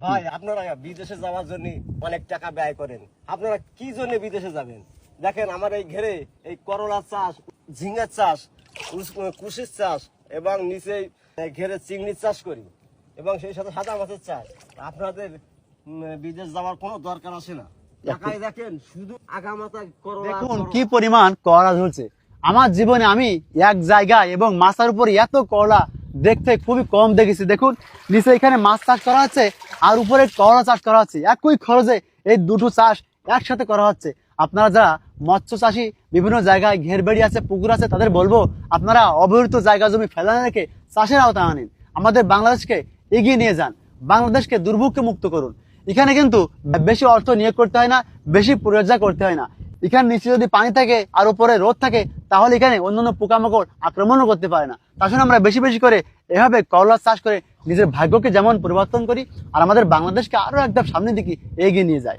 ভাই আপনারা বিদেশে যাওয়ার জন্য অনেক টাকা ব্যয় করেন, আপনারা কি জন্য বিদেশে যাবেন? দেখেন আমার এই ঘেরে এই করলা চাষ, ঝিঙ্গার চাষ, কুশির চাষ এবং নিচে ঘেরে চিংড়ির চাষ করি এবং সেই সাথে সাদা মাছের চাষ। আপনাদের বিদেশ যাওয়ার কোনো দরকার আসে না। টাকায় দেখেন শুধু আগামাথা করলা। দেখুন কি পরিমাণ করলা ঝুলছে। আমার জীবনে আমি এক জায়গায় এবং মাছের উপরে এত করলা দেখতে খুবই কম দেখেছি। দেখুন নিচে এখানে মাছ চাষ করা হচ্ছে আর উপরে করলা চাষ করা হচ্ছে। একই খরচে এই দুটো চাষ একসাথে করা হচ্ছে। আপনারা যারা মৎস্য চাষী বিভিন্ন জায়গায় ঘের বেড়ি আছে, পুকুর আছে, তাদের বলবো আপনারা অবহেলিত জায়গা জমি ফেলা না রেখে চাষের আওতায় আনেন। আমাদের বাংলাদেশকে এগিয়ে নিয়ে যান, বাংলাদেশকে দুর্ভিক্ষে মুক্ত করুন। এখানে কিন্তু বেশি অর্থ নিয়োগ করতে হয় না, বেশি পরিচর্যা করতে হয় না। এখানে নিচে যদি পানি থাকে আর উপরে রোদ থাকে তাহলে এখানে অন্যান্য পোকামাকড় আক্রমণও করতে পারে না। তাছাড়া আমরা বেশি বেশি করে এভাবে করলা চাষ করে নিজের ভাগ্যকে যেমন পরিবর্তন করি আর আমাদের বাংলাদেশকে আরো একদম সামনের দিকে এগিয়ে নিয়ে যাই।